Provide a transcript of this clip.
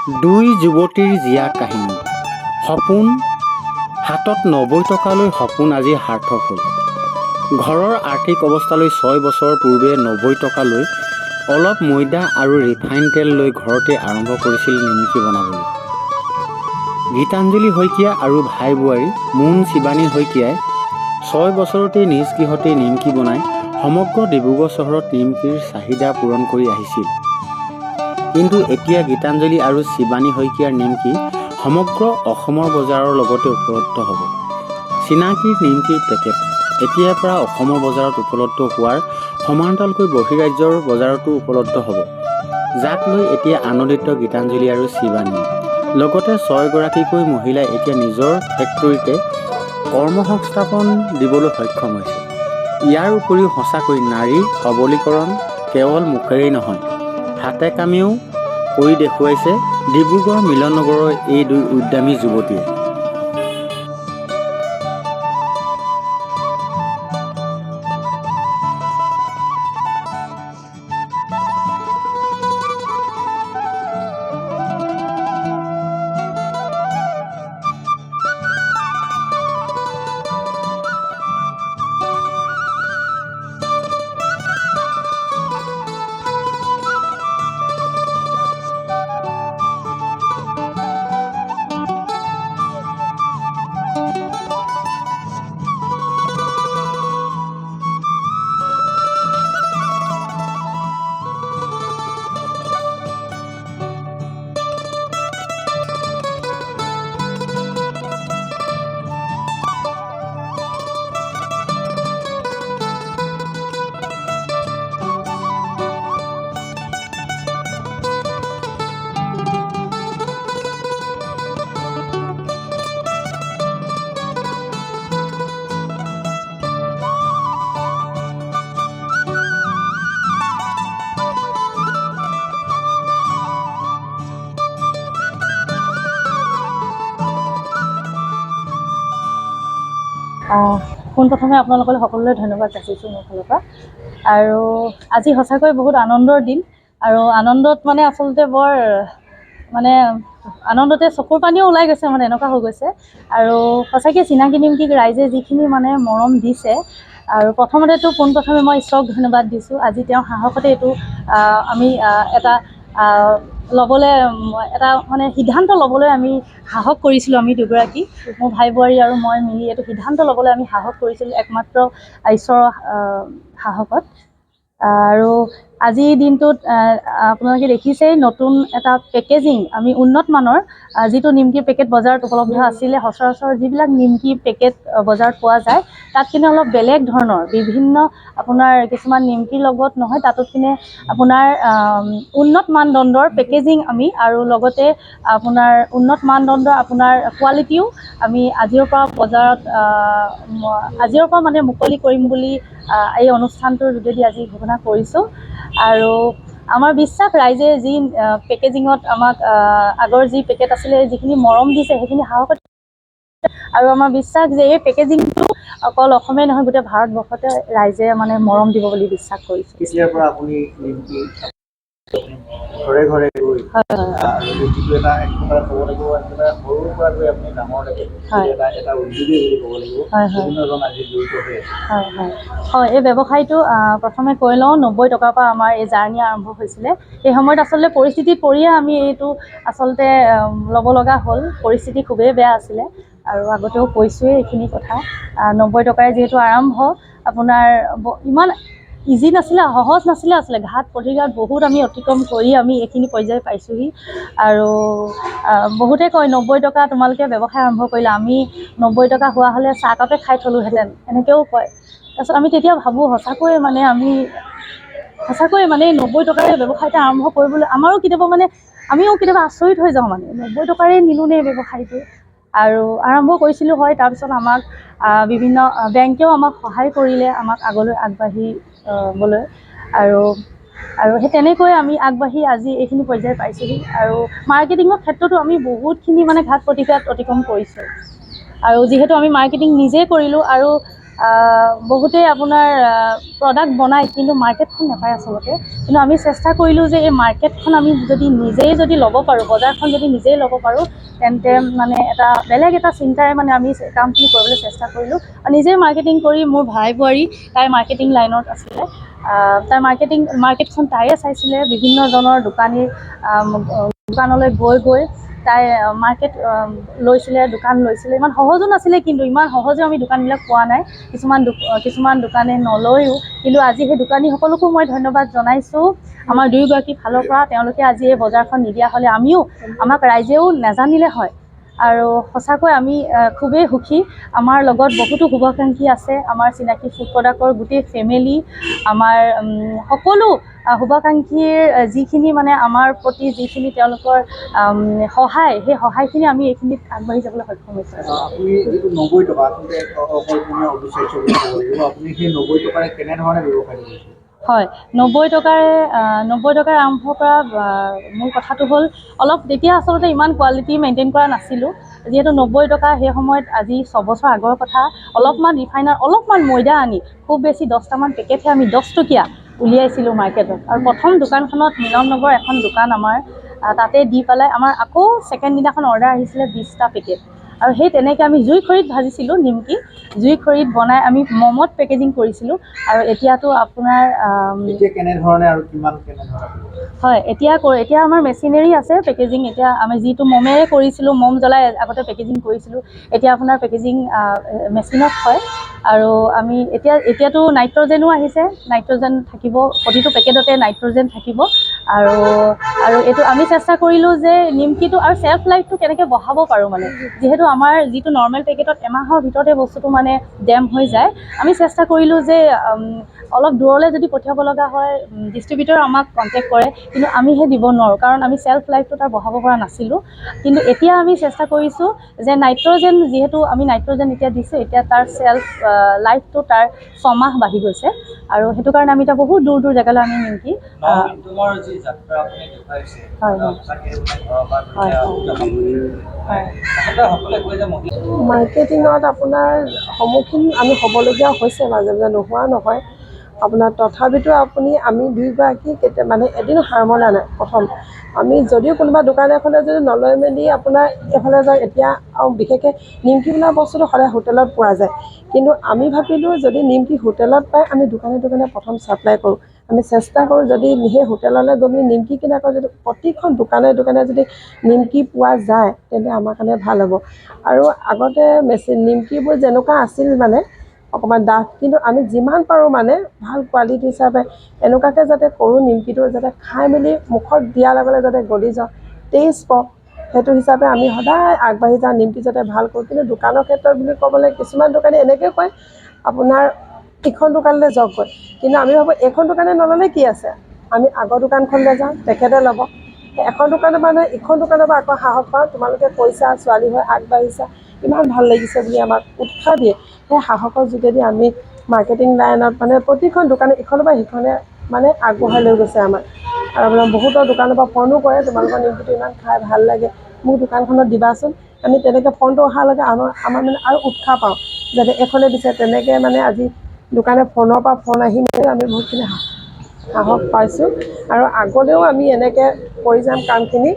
দুই যুৱতীৰ জীয়া কাহিনী। সপোন হাতত 90 টকালৈ সপোন আজি সাৰ্থক হ'ল। ঘৰৰ আৰ্থিক অৱস্থালৈ 6 বছৰ পূৰ্বে 90 টকালৈ অলপ ময়দা আৰু ৰিফাইন তেল লৈ ঘৰতে আৰম্ভ কৰিছিল নিমকি বনাবলৈ। গীতাঞ্জলি শইকীয়া আৰু ভাই বোৱাৰী মুন শিৱানী শইকীয়াই 6 বছৰতেই নিজ গৃহতেই নিমকি বনাই সমগ্ৰ ডিব্ৰুগড় চহৰত নিমকিৰ চাহিদা পূৰণ কৰি আহিছিল। কিন্তু এতিয়া গীতাঞ্জলি আৰু শিৱানী শইকীয়াৰ নিমকি সমগ্ৰ অসমৰ বজাৰৰ লগতে উপলব্ধ হ'ব। চিনাকি নিমকিৰ পেকেট এতিয়াৰ পৰা অসমৰ বজাৰত উপলব্ধ হোৱাৰ সমান্তৰালকৈ বহিৰাজ্যৰ বজাৰতো উপলব্ধ হ'ব, যাক লৈ এতিয়া আনন্দিত গীতাঞ্জলি আৰু শিৱানী। লগতে 6 গৰাকীকৈ মহিলাই এতিয়া নিজৰ ফেক্টৰীতে কৰ্মসংস্থাপন দিবলৈ সক্ষম হৈছে। ইয়াৰ উপৰিও সঁচাকৈ নাৰী সবলীকৰণ কেৱল মুখেৰেই নহয়, হাতে কামেও কৰি দেখুৱাইছে ডিব্ৰুগড় মিলন নগৰৰ এই দুই উদ্যমী যুৱতীয়ে। পোনপ্ৰথমে আপোনালোকলৈ সকলোলৈ ধন্যবাদ যাচিছোঁ মোৰ ফালৰ পৰা। আৰু আজি সঁচাকৈ বহুত আনন্দৰ দিন, আৰু আনন্দত মানে আচলতে বৰ মানে আনন্দতে চকুৰ পানীও ওলাই গৈছে, মানে এনেকুৱা হৈ গৈছে। আৰু সঁচাকৈ চিনাকি নিমকিক ৰাইজে যিখিনি মানে মৰম দিছে, আৰু প্ৰথমতেতো পোনপ্ৰথমে মই ঈশ্বৰক ধন্যবাদ দিছোঁ। আজি তেওঁ সাহসতে এইটো আমি এটা ল'বলৈ এটা মানে সিদ্ধান্ত ল'বলৈ আমি সাহস কৰিছিলোঁ। আমি দুগৰাকী, মোৰ ভাই বোৱাৰী আৰু মই মিলি এইটো সিদ্ধান্ত ল'বলৈ আমি সাহস কৰিছিলোঁ একমাত্ৰ ঈশ্বৰৰ সাহসত। আৰু আজিৰ দিনটোত আপোনালোকে দেখিছেই নতুন এটা পেকেজিং, আমি উন্নত মানৰ যিটো নিমকিৰ পেকেট বজাৰত উপলব্ধ আছিলে, সচৰাচৰ যিবিলাক নিমকি পেকেট বজাৰত পোৱা যায় তাত কিন্তু অলপ বেলেগ ধৰণৰ বিভিন্ন আপোনাৰ কিছুমান নিমকিৰ লগত নহয়, তাতো কিনে আপোনাৰ উন্নত মানদণ্ডৰ পেকেজিং আমি, আৰু লগতে আপোনাৰ উন্নত মানদণ্ডৰ আপোনাৰ কোৱালিটিও আমি আজিৰ পৰা বজাৰত আজিৰ পৰা মানে মুকলি কৰিম বুলি এই অনুষ্ঠানটোৰ যোগেদি আজি ঘোষণা কৰিছোঁ। আৰু আমাৰ বিশ্বাস, ৰাইজে যি পেকেজিঙত আমাক আগৰ যি পেকেট আছিলে যিখিনি মৰম দিছে সেইখিনি সাহসত, আৰু আমাৰ বিশ্বাস যে এই পেকেজিংটো অকল অসমেই নহয় গোটেই ভাৰতবৰ্ষতে ৰাইজে মানে মৰম দিব বুলি বিশ্বাস কৰিছোঁ। এতিয়াৰ পৰা আপুনি ঘৰে ঘৰে গৈ যিটো এটা ক'ব লাগিব, একেবাৰে সৰুৰ পৰা গৈ আপুনি ডাঙৰলৈকে এটা উদ্যোগী বুলি ক'ব লাগিব, বিভিন্নজন আজি জড়িত হৈ আছে। হয়, এই ব্যৱসায়টো প্ৰথমে কৈ লওঁ, 90 টকাৰ পৰা আমাৰ এই জাৰ্ণি আৰম্ভ হৈছিলে। সেই সময়ত আচলতে পৰিস্থিতিত পৰিয়ে আমি এইটো আচলতে ল'ব লগা হ'ল। পৰিস্থিতি খুবেই বেয়া আছিলে, আৰু আগতেও কৈছোঁৱেই এইখিনি কথা। 90 টকাৰে যিহেতু আৰম্ভ, আপোনাৰ ইমান ইজি নাছিলে, সহজ নাছিলে আচলতে। ঘাট প্ৰতিঘাট বহুত আমি অতিক্ৰম কৰি আমি এইখিনি পৰ্যায় পাইছোঁহি। আৰু বহুতে কয় 90 টকা তোমালোকে ব্যৱসায় আৰম্ভ কৰিলা, আমি 90 টকা হোৱা হ'লে চাহকাপে খাই থলোহেঁতেন, এনেকৈও কয়। তাৰপিছত আমি তেতিয়া ভাবোঁ সঁচাকৈয়ে মানে 90 টকাৰে ব্যৱসায় এটা আৰম্ভ কৰিবলৈ আমাৰো কেতিয়াবা মানে আমিও কেতিয়াবা আচৰিত হৈ যাওঁ, মানে 90 টকাৰে নিলোনে ব্যৱসায়টো। আৰু আৰম্ভ কৰিছিলোঁ, হয়। তাৰপিছত আমাক বিভিন্ন বেংকেও আমাক সহায় কৰিলে আমাক আগলৈ আগবাঢ়িবলৈ, আৰু সেই তেনেকৈ আমি আগবাঢ়ি আজি এইখিনি পৰ্যায় পাইছোঁহি। আৰু মাৰ্কেটিঙৰ ক্ষেত্ৰতো আমি বহুতখিনি মানে ঘাট প্ৰতিঘাট অতিক্ৰম কৰিছোঁ। আৰু যিহেতু আমি মাৰ্কেটিং নিজেই কৰিলোঁ, আৰু বহুতেই আপোনাৰ প্ৰডাক্ট বনায় কিন্তু মাৰ্কেটখন নাপায় আচলতে। কিন্তু আমি চেষ্টা কৰিলোঁ যে এই মাৰ্কেটখন আমি যদি ল'ব পাৰোঁ, বজাৰখন যদি নিজেই ল'ব পাৰোঁ, তেন্তে মানে বেলেগ এটা চিন্তাৰে মানে আমি কামখিনি কৰিবলৈ চেষ্টা কৰিলোঁ। আৰু নিজেই মাৰ্কেটিং কৰি, মোৰ ভাই বোৱাৰী তাই মাৰ্কেটিং লাইনত আছিলে, তাই মাৰ্কেটখন তাইয়ে চাইছিলে, বিভিন্নজনৰ দোকানলৈ গৈ তাই মাৰ্কেট লৈছিলে, দোকান লৈছিলে। ইমান সহজো নাছিলে, কিন্তু ইমান সহজেও আমি দোকানবিলাক পোৱা নাই। কিছুমান দোকানে নলয়ো, কিন্তু আজি সেই দোকানীসকলকো মই ধন্যবাদ জনাইছোঁ। আমাৰ দুয়োগৰাকী ফালৰ পৰা তেওঁলোকে আজি এই বজাৰখন নিদিয়া হ'লে আমাক ৰাইজেও নাজানিলে হয়। আৰু সঁচাকৈ আমি খুবেই সুখী। আমাৰ লগত বহুতো শুভাকাংক্ষী আছে, আমাৰ চিনাকি ফুড প্ৰডাক্টৰ গোটেই ফেমিলি, আমাৰ সকলো শুভাকাংক্ষীৰ যিখিনি মানে আমাৰ প্ৰতি যিখিনি তেওঁলোকৰ সহায়, সেই সহায়খিনি আমি এইখিনিত আগবাঢ়ি যাবলৈ সক্ষম হৈছোঁ। আপুনি যিটো 90 টকা আচলতে অকল্পনীয় অবিশ্বাস্য বুলি ক'ব লাগিব, আপুনি সেই 90 টকাৰে কেনেধৰণে ব্যৱসায় কৰিছে? হয়, 90 টকাৰে আৰম্ভ কৰা মূল কথাটো হ'ল তেতিয়া আচলতে ইমান কোৱালিটি মেইনটেইন কৰা নাছিলোঁ। যিহেতু 90 টকা সেই সময়ত, আজি 6 বছৰ আগৰ কথা, অলপমান ৰিফাইনাৰ, অলপমান ময়দা আনি খুব বেছি 10টামান পেকেটহে আমি 10 টকীয়া উলিয়াইছিলোঁ মাৰ্কেটত। আৰু প্ৰথম দোকানখনত মিলন নগৰ এখন দোকান আমাৰ, তাতে দি পেলাই আমাৰ আকৌ ছেকেণ্ড দিনাখন অৰ্ডাৰ আহিছিলে 20টা পেকেট। আৰু সেই তেনেকৈ আমি জুই খৰিত ভাজিছিলোঁ নিমকি, জুই খৰিত বনাই আমি মমত পেকেজিং কৰিছিলোঁ। আৰু এতিয়াতো আপোনাৰ এতিয়া কেনেধৰণে আৰু কেনেধৰণে? হয়, এতিয়া আমাৰ মেচিনেৰী আছে পেকেজিং। এতিয়া আমি যিটো মমেৰে কৰিছিলোঁ, মম জ্বলাই আগতে পেকেজিং কৰিছিলোঁ, এতিয়া আপোনাৰ পেকেজিং মেচিনত হয়। আৰু আমি এতিয়াতো নাইট্ৰজেনো আহিছে, নাইট্ৰজেন থাকিব, প্ৰতিটো পেকেটতে নাইট্ৰজেন থাকিব। আৰু এইটো আমি চেষ্টা কৰিলোঁ যে নিমকিটো আৰু চেল্ফ লাইফটো কেনেকৈ বঢ়াব পাৰোঁ, মানে যিহেতু আমাৰ যিটো নৰ্মেল পেকেটত এমাহৰ ভিতৰতে বস্তুটো মানে ডেম হৈ যায়, আমি চেষ্টা কৰিলোঁ যে অলপ দূৰলৈ যদি পঠিয়াব লগা হয়, ডিষ্ট্ৰিবিউটৰ আমাক কণ্টেক্ট কৰে, কিন্তু আমিহে দিব নোৱাৰোঁ, কাৰণ আমি চেল্ফ লাইফটো তাৰ বঢ়াব পৰা নাছিলোঁ। কিন্তু এতিয়া আমি চেষ্টা কৰিছোঁ যে নাইট্ৰজেন, যিহেতু আমি নাইট্ৰজেন এতিয়া দিছোঁ, এতিয়া তাৰ চেল্ফ লাইফটো তাৰ 6 মাহ বাঢ়ি গৈছে। আৰু সেইটো কাৰণে আমি এতিয়া বহুত দূৰ জেগালৈ আমি নিমকি মাৰ্কেটিঙত আপোনাৰ সন্মুখীন আমি হ'বলগীয়া হৈছে, মাজে মাজে নোহোৱা নহয় আপোনাৰ। তথাপিতো আমি দুয়োগৰাকী মানে এদিন হাৰ মনা নাই। প্ৰথম আমি যদিও কোনোবা দোকান এখনে যদি নলৈ মেলি আপোনাৰ এইফালে যাওঁ, এতিয়া আৰু বিশেষকৈ নিমকি বোলা বস্তুটো সদায় হোটেলত পোৱা যায়, কিন্তু আমি ভাবিলোঁ যদি নিমকি হোটেলত পাই, আমি দোকানে প্ৰথম ছাপ্লাই কৰোঁ। আমি চেষ্টা কৰোঁ যদি সেই হোটেললৈ গৈ মেলি নিমকি কিনাকৈ যদি প্ৰতিখন দোকানে যদি নিমকি পোৱা যায়, তেন্তে আমাৰ কাৰণে ভাল হ'ব। আৰু আগতে নিমকিবোৰ যেনেকুৱা আছিল মানে অকণমান ডাঠ, কিন্তু আমি যিমান পাৰোঁ মানে ভাল কোৱালিটি হিচাপে এনেকুৱাকৈ যাতে কৰোঁ, নিমকিটো যাতে খাই মেলি মুখত দিয়াৰ লগে যাতে গলি যাওঁ, টেষ্ট পাওঁ, সেইটো হিচাপে আমি সদায় আগবাঢ়ি যাওঁ, নিমকি যাতে ভাল কৰোঁ। কিন্তু দোকানৰ ক্ষেত্ৰত বুলি ক'বলৈ কিছুমান দোকানী এনেকৈ কয়, আপোনাৰ ইখন দোকানলৈ যাওক গৈ, কিন্তু আমি ভাবোঁ এইখন দোকানে নল'লে কি আছে, আমি আগৰ দোকানখনলৈ যাওঁ, তেখেতে ল'ব। এখন দোকানৰ মানে ইখন দোকানৰ পৰা আকৌ সাহস পাওঁ, তোমালোকে কৈছা, ছোৱালী হৈ আগবাঢ়িছা, ইমান ভাল লাগিছে বুলি আমাক উৎসাহ দিয়ে। সেই সাহসৰ যোগেদি আমি মাৰ্কেটিং লাইনত মানে প্ৰতিখন দোকানে ইখনৰ পৰা সিখনে মানে আগবঢ়াই লৈ গৈছে আমাক। আৰু আপোনাৰ বহুতৰ দোকানৰ পৰা ফোনো কৰে, তোমালোকৰ নিমকিটো ইমান খাই ভাল লাগে, মোক দোকানখনত দিবাচোন। আমি তেনেকৈ ফোনটো অহালৈকে আমাৰ মানে আৰু উৎসাহ পাওঁ, যাতে এইখনে দিছে। তেনেকৈ মানে আজি দোকানে ফোনৰ পৰা ফোন আহি মেলি আমি বহুতখিনি সাহস পাইছোঁ। আৰু আগলৈও আমি এনেকৈ কৰি যাম কামখিনি।